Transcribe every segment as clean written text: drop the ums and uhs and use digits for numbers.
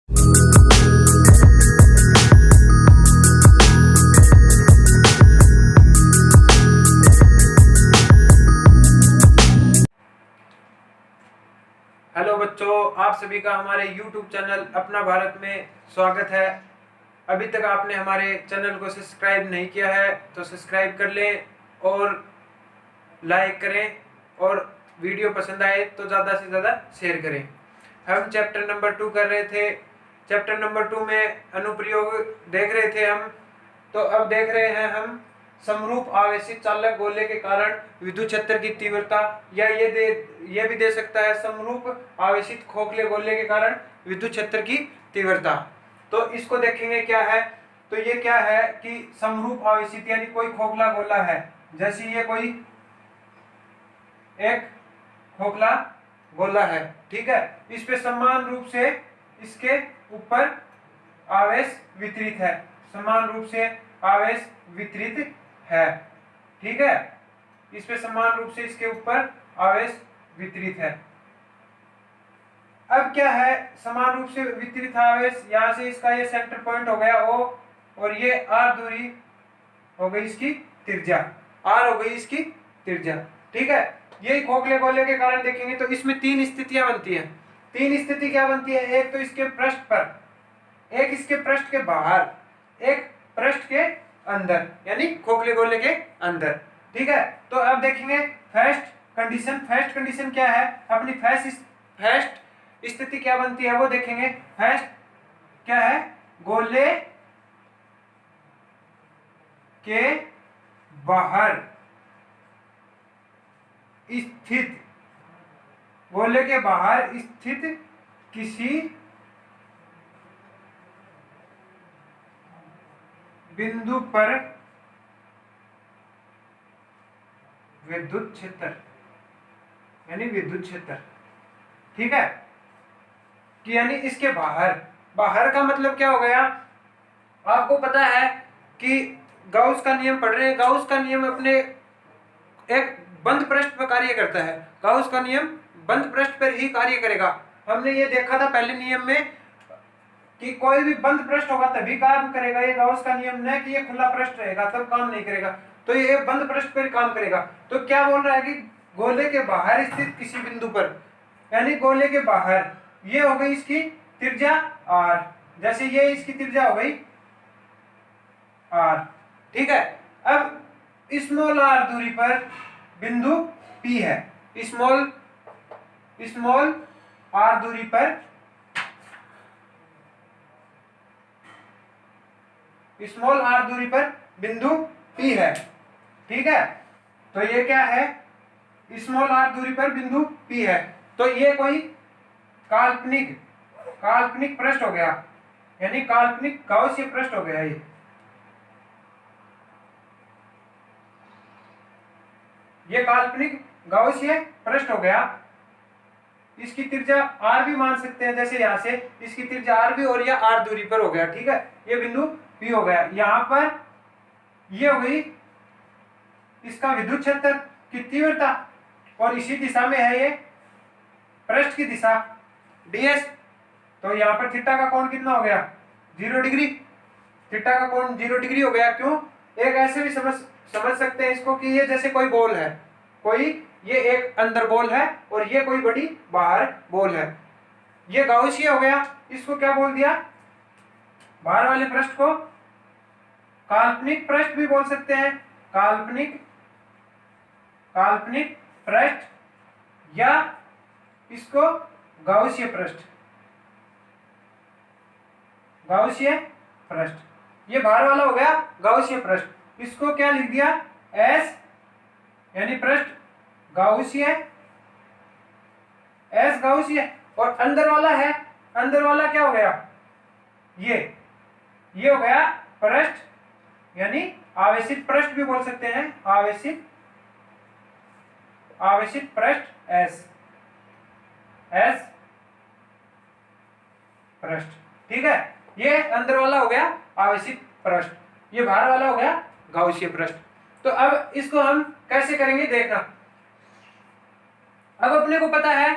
Hello बच्चों, आप सभी का हमारे YouTube चैनल अपना भारत में स्वागत है। अभी तक आपने हमारे चैनल को सब्सक्राइब नहीं किया है तो सब्सक्राइब कर लें और लाइक करें, और वीडियो पसंद आए तो ज़्यादा से ज़्यादा शेयर करें। हम चैप्टर नंबर 2 कर रहे थे। चैप्टर नंबर 2 में अनुप्रयोग देख रहे थे हम, तो अब देख रहे हैं हम समरूप आवेशित चालक गोले के कारण विद्युत क्षेत्र की तीव्रता, या ये भी दे सकता है समरूप आवेशित खोखले गोले के कारण विद्युत क्षेत्र की तीव्रता। तो इसको देखेंगे क्या है। तो ये क्या है कि समरूप आवेशित यानी कोई खोखला गोला है, जैसे ये कोई एक खोखला गोला है, ठीक है। इस पे समान रूप से इसके ऊपर आवेश वितरित है, समान रूप से आवेश वितरित है, ठीक है। इस पे समान रूप से इसके ऊपर आवेश वितरित है। अब क्या है, समान रूप से वितरित आवेश, यहां से इसका ये सेंटर पॉइंट हो गया O, और ये R दूरी हो गई इसकी त्रिज्या, R हो गई इसकी त्रिज्या, ठीक है। ये खोखले गोले के कारण देखेंगे तो इसमें तीन स्थितियां बनती हैं। तीन स्थिति क्या बनती है, एक तो इसके पृष्ठ पर, एक इसके पृष्ठ के बाहर, एक पृष्ठ के अंदर, यानी खोखले गोले के अंदर, ठीक है। तो अब देखेंगे फर्स्ट कंडीशन। फर्स्ट कंडीशन क्या है, अपनी फर्स्ट स्थिति क्या बनती है वो देखेंगे। फर्स्ट क्या है, गोले के बाहर स्थित, गोले के बाहर स्थित किसी बिंदु पर विद्युत क्षेत्र, यानी विद्युत क्षेत्र, ठीक है। कि यानी इसके बाहर, बाहर का मतलब क्या हो गया, आपको पता है कि गाउस का नियम पढ़ रहे हैं। गाउस का नियम अपने एक बंद पृष्ठ पर कार्य करता है। गाउस का नियम बंद पृष्ठ पर ही कार्य करेगा। हमने ये देखा था पहले नियम में कि कोई भी बंद पृष्ठ होगा तभी काम करेगा। ये गाउस का नियम नहीं कि ये खुला पृष्ठ रहेगा तब काम नहीं करेगा, तो ये बंद पृष्ठ पर काम करेगा। तो क्या बोल रहा है कि गोले के बाहर स्थित किसी बिंदु पर, यानी गोले के बाहर, ये हो गई इसकी त्रिज्या R, जैसे ये इसकी त्रिज्या हो गई R, ठीक है। अब स्मॉल r दूरी पर बिंदु P है। स्मॉल r दूरी पर, स्मॉल r दूरी पर बिंदु P है, ठीक है। तो ये क्या है, स्मॉल r दूरी पर बिंदु P है। तो ये कोई काल्पनिक पृष्ठ हो गया, यानी काल्पनिक गाउसीय पृष्ठ हो गया। ये काल्पनिक गाउसीय पृष्ठ हो गया। इसकी त्रिज्या R भी मान सकते हैं, जैसे यहां से इसकी त्रिज्या R भी, और यह R दूरी पर हो गया, ठीक है। ये बिंदु P हो गया। यहां पर ये हो गई इसका विद्युत क्षेत्र की तीव्रता, और इसी दिशा में है ये पृष्ठ की दिशा ds। तो यहाँ पर थीटा का कोण कितना हो गया, 0 डिग्री। थीटा का कोण 0 डिग्री हो गया। क्यों, एक ऐसे भी समझ सकते हैं इसको कि ये जैसे कोई बॉल है, कोई ये एक अंदर बॉल है और ये कोई बड़ी बाहर बॉल है। ये गाउसीय हो गया। इसको क्या बोल दिया, बाहर वाले पृष्ठ को काल्पनिक पृष्ठ भी बोल सकते हैं। काल्पनिक पृष्ठ, या इसको गाउसीय पृष्ठ, गाउसीय पृष्ठ। ये बाहर वाला हो गया गाउसीय पृष्ठ। इसको क्या लिख दिया, S, यानी पृष्ठ गाउसीय, S गाउसीय। और अंदर वाला है, अंदर वाला क्या हो गया, ये हो गया पृष्ठ, यानी आवेशित पृष्ठ भी बोल सकते हैं। आवेशित पृष्ठ S पृष्ठ, ठीक है। ये अंदर वाला हो गया आवेशित पृष्ठ, ये बाहर वाला हो गया गाउसीय पृष्ठ। तो अब इसको हम कैसे करेंगे देखना। अब अपने को पता है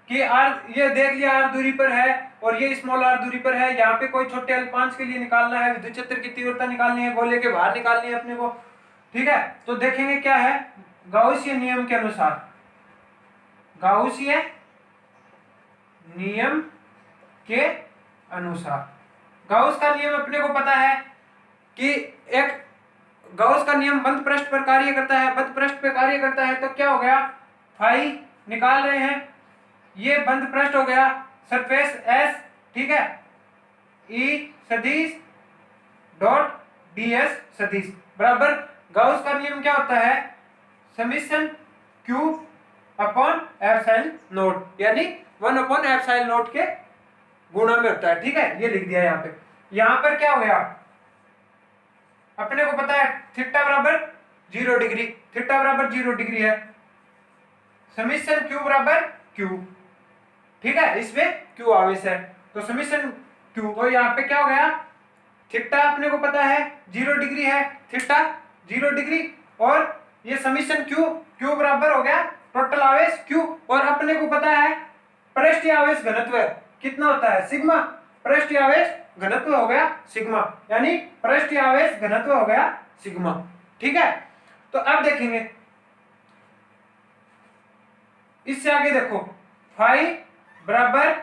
कि R, ये देख लिया R दूरी पर है, और ये स्मॉल r दूरी पर है। यहाँ पे कोई छोटे अल्पांश के लिए निकालना है, विद्युत क्षेत्र की तीव्रता निकालनी है, गोले के बाहर निकालनी है अपने को। ठीक है, तो देखेंगे क्या है, गाउसीय नियम के अनुसार, गाउसीय नियम के अनुसार, गाउस का नियम अपने को पता है कि एक गाउस का नियम बंद पृष्ठ पर कार्य करता है, बंद पृष्ठ पर कार्य करता है तो क्या हो गया, फाई निकाल रहे हैं, ये बंद पृष्ठ हो गया, सरफेस एस, ठीक है, ई सदिश डॉट ds सदिश बराबर गाउस का नियम क्या होता है, summation q upon epsilon not, यानी 1 अपॉन एप्सिलॉन नॉट के गुणा में होता है। ठीक है, ये लिख दिया यहाँ पे। यहाँ पर क्या हो गया, अपने को पता है थीटा बराबर 0 डिग्री, थीटा बराबर 0 डिग्री है, समेशन q बराबर q, ठीक है, इसमें q आवेश है, तो समेशन q, तो यहाँ पे क्या हो गया, थीटा अपने को पता है 0 डिग्री है, थीटा 0 डिग्री, और ये समेशन q बराबर हो गया टोटल आवेश q, और अपने को पता है पृष्ठीय आवेश घनत्व कितना होता है, सिग्मा, पृष्ठीय आवेश घनत्व हो गया सिग्मा, यानी पृष्ठीय आवेश घनत्व हो गया सिग्मा। ठीक है, तो अब देखेंगे इससे आगे, देखो फाई बराबर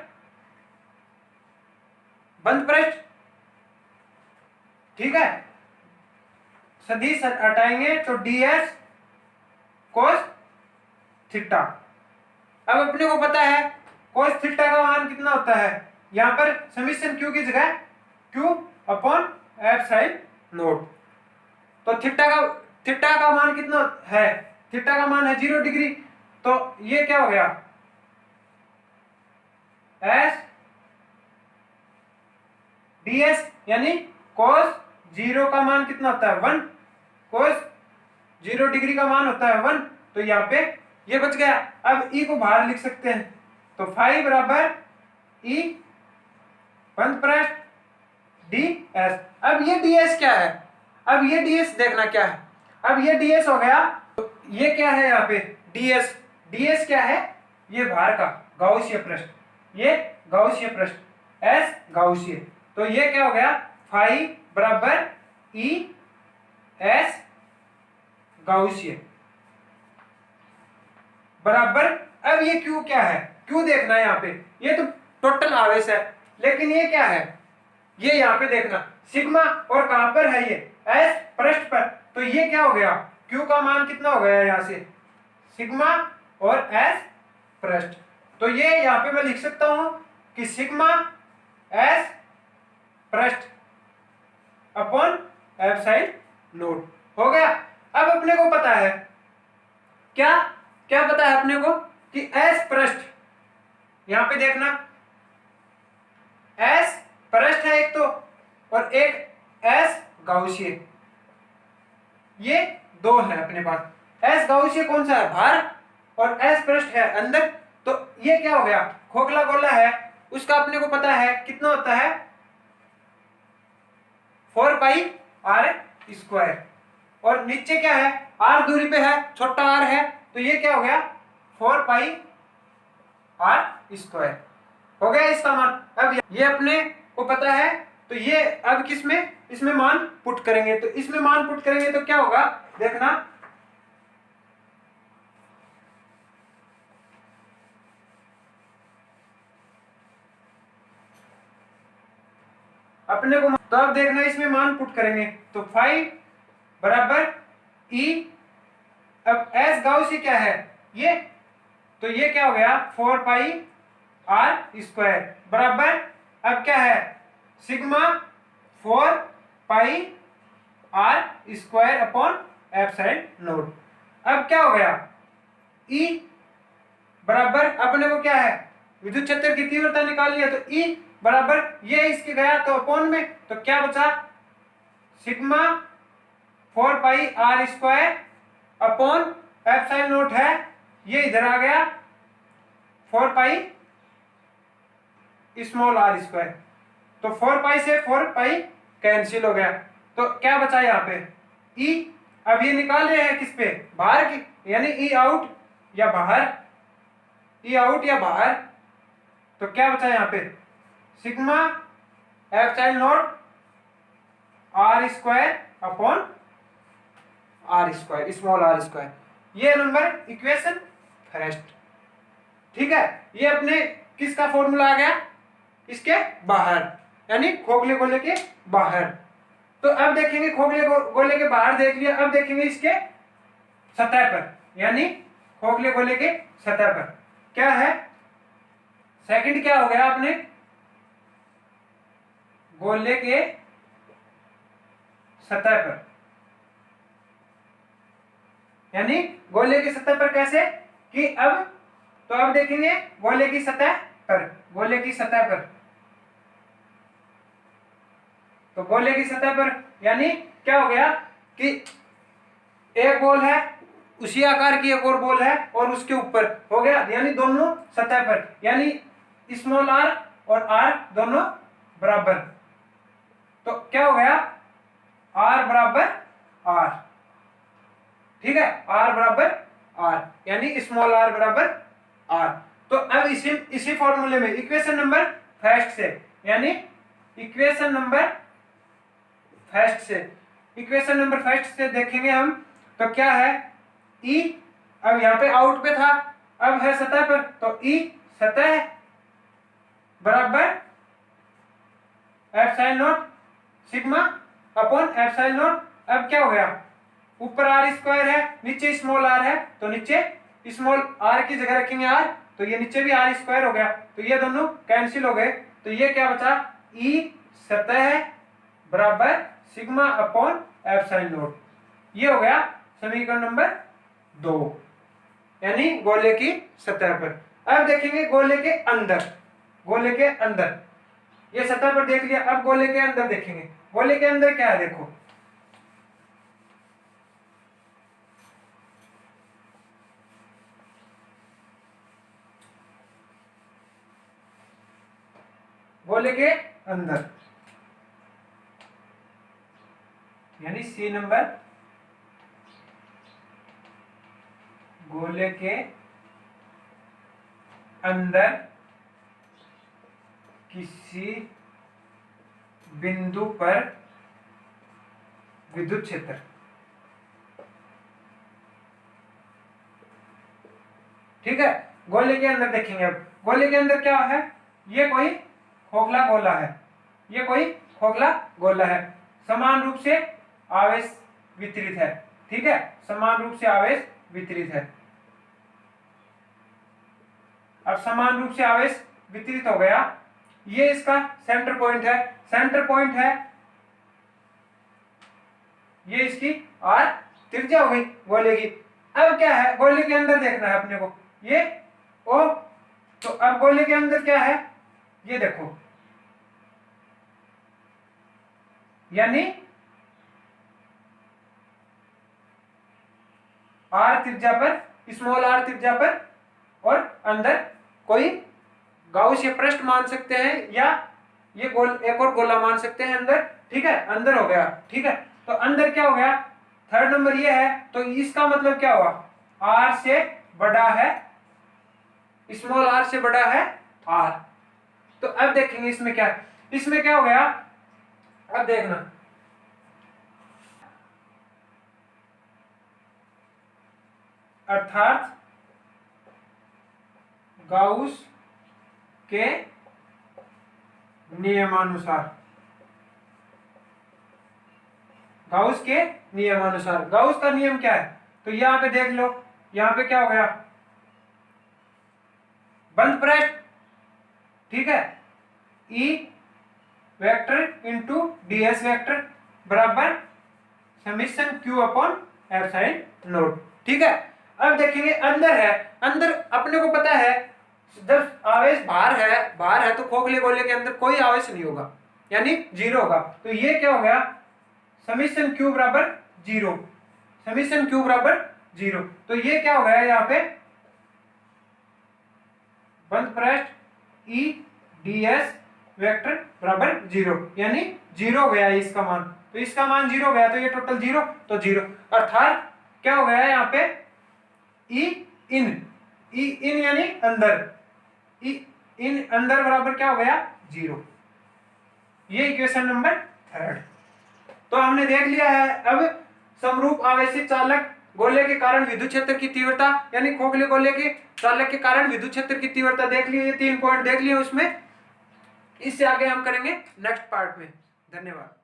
बंद पृष्ठ, ठीक है, सदिश हटाएंगे तो ds cos थीटा। अब अपने को पता है cos थीटा का मान कितना होता है, यहां पर समेशन q की जगह q अपॉन एप्सिलॉन नॉट, तो थीटा का मान कितना है, थीटा का मान है 0 डिग्री, तो ये क्या हो गया, s ds, यानी cos 0 का मान कितना होता है 1, cos 0 डिग्री का मान होता है 1, तो यहाँ पे ये बच गया। अब e को बाहर लिख सकते हैं, तो फाई बराबर e बंद पृष्ठ ds। अब ये ds क्या है, अब ये ds देखना क्या है, अब ये ds हो गया, तो ये क्या है यहाँ पे ds क्या है, ये बाहर का गाउसीय पृष्ठ, ये गाउसीय पृष्ठ s गाउसीय, तो ये क्या हो गया, फाई बराबर e s गाउसीय बराबर, अब ये q क्या है, q देखना है यहाँ पे, ये तो टोटल आवेश है, लेकिन ये क्या है, ये यहाँ पे देखना सिग्मा, और कहां पर है ये s पृष्ठ पर, तो ये क्या हो गया, q का मान कितना हो गया यहाँ से, सिग्मा और s पृष्ठ, तो ये यहाँ पे मैं लिख सकता हूं कि सिग्मा s पृष्ठ अपॉन एप्सिलॉन नॉट हो गया। अब अपने को पता है क्या क्या पता है अपने को कि s पृष्ठ, यहां पे देखना s पृष्ठ है एक तो, और एक s गाउसीय, ये दो है अपने पास, s गाउसीय कौन सा है बाहर, और s पृष्ठ है अंदर, तो ये क्या हो गया, खोखला गोला है, उसका अपने को पता है कितना होता है 4 पाई r स्क्वायर, और नीचे क्या है, r दूरी पे है, छोटा r है, तो ये क्या हो गया 4 पाई r स्क्वायर हो गया इसका मान। अब ये अपने को पता है, तो ये अब किसमें, इसमें मान पुट करेंगे, तो इसमें मान पुट करेंगे तो क्या होगा, देखना अपने को, तो अब देखना इसमें मान पुट करेंगे, तो फाई बराबर e, अब s गाउसी क्या है ये, तो ये क्या हो गया 4 पाई r स्क्वायर बराबर, अब क्या है sigma 4 pi r square upon epsilon not. अब क्या हो गया E बराबर, अपने को क्या है विद्युत क्षेत्र की तीव्रता निकालनी है, तो E बराबर ये इसके गया तो अपॉन में, तो क्या बचा sigma 4 pi r square upon epsilon not है, ये इधर आ गया 4 पाई स्मॉल r स्क्वायर, तो 4 पाई से 4 पाई कैंसिल हो गया, तो क्या बचा यहाँ पे E। अब ये निकाल रहे हैं किस पे, बाहर की, यानी E आउट या बाहर, E आउट या बाहर, तो क्या बचा यहाँ पे sigma epsilon not R square upon R square, small R square. ये नंबर इक्वेशन फर्स्ट। ठीक है, ये अपने किसका फॉर्मूला आ गया, इसके बाहर, यानी खोखले गोले के बाहर। तो अब देखेंगे खोखले गोले के बाहर देख लिया, अब देखेंगे इसके सतह पर, यानी खोखले गोले के सतह पर क्या है। सेकंड क्या हो गया अपने गोले के सतह पर, यानी गोले की सतह पर कैसे कि अब, तो अब देखेंगे गोले की सतह पर, गोले की सतह पर, तो गोले की सतह पर यानी क्या हो गया कि एक बॉल है, उसी आकार की एक और बॉल है और उसके ऊपर हो गया, यानी दोनों सतह पर, यानी स्मॉल आर और आर दोनों बराबर। तो क्या हो गया, आर बराबर आर। ठीक है, आर बराबर आर, यानी स्मॉल आर बराबर आर। तो अब इसी फॉर्मूले में इक्वेशन नंबर फर्स्ट से, यानी इक्वेशन नंबर फर्स्ट से देखेंगे हम, तो क्या है E, अब यहाँ पे आउट पे था, अब है सतह पर, तो E सतह बराबर epsilon not sigma upon epsilon not. अब क्या हो गया, ऊपर आर स्क्वायर है, नीचे स्मॉल आर है, तो नीचे स्मॉल आर की जगह रखेंगे आर, तो ये नीचे भी आर स्क्वायर हो गया, तो ये दोनों कैंसिल हो गए, तो ये क्या बचा, E सतह बराबर सिग्मा अपॉन एप्सिलॉन नॉट। ये हो गया समीकरण नंबर 2, यानी गोले की सतह पर। अब देखेंगे गोले के अंदर, गोले के अंदर, ये सतह पर देख लिया, अब गोले के अंदर देखेंगे, गोले के अंदर क्या है, देखो गोले के अंदर, यानी सी नंबर, गोले के अंदर किसी बिंदु पर विद्युत क्षेत्र। ठीक है, गोले के अंदर देखेंगे। अब गोले के अंदर क्या है, ये कोई खोखला गोला है, ये कोई खोखला गोला है, समान रूप से आवेश वितरित है। ठीक है, समान रूप से आवेश वितरित है। अब समान रूप से आवेश वितरित हो गया, ये इसका सेंटर पॉइंट है, सेंटर पॉइंट है, ये इसकी आर त्रिज्या हो गई गोले की। अब क्या है, गोले के अंदर देखना है अपने को, ये ओ, तो अब गोले के अंदर क्या है, ये देखो, यानी आर त्रिज्या पर, स्मॉल आर त्रिज्या पर, और अंदर कोई गाउसियन पृष्ठ मान सकते हैं, या ये गोल एक और गोला मान सकते हैं अंदर। ठीक है, अंदर हो गया। ठीक है, तो अंदर क्या हो गया, थर्ड नंबर ये है, तो इसका मतलब क्या हुआ, आर से बड़ा है, स्मॉल आर से बड़ा है आर। तो अब देखेंगे इसमें क्या है, इसमें क्या हो गया, अब देखना, अर्थात गाउस के नियमानुसार, गाउस के नियमानुसार, गाउस का नियम क्या है, तो यहां पे देख लो, यहां पे क्या हो गया, बंद पृष्ठ। ठीक है, E vector into ds vector बराबर summation q upon epsilon naught. ठीक है, अब देखेंगे अंदर है, अंदर अपने को पता है जब आवेश बाहर है तो खोखले गोले के अंदर कोई आवेश नहीं होगा, यानी जीरो होगा। तो ये क्या हो गया, समेशन q बराबर जीरो, समेशन q बराबर जीरो। तो ये क्या हो गया, यहाँ पे बंद पृष्ठ E ds वेक्टर बराबर जीरो, यानी जीरो हो गया इसका मान, तो इसका मान जीरो गया, तो ये टोटल जीरो, तो जीरो, अर्थात क्या हो गया यहाँ पे, E इन यानी अंदर, E इन अंदर बराबर क्या हो गया 0। ये इक्वेशन नंबर 3। तो हमने देख लिया है अब समरूप आवेशित चालक गोले के कारण विद्युत क्षेत्र की तीव्रता, यानी खोखले गोले के चालक के कारण विद्युत क्षेत्र की तीव्रता देख लिए, 3 पॉइंट देख लिए उसमें। इससे आगे हम करेंगे नेक्स्ट पार्ट में। धन्यवाद।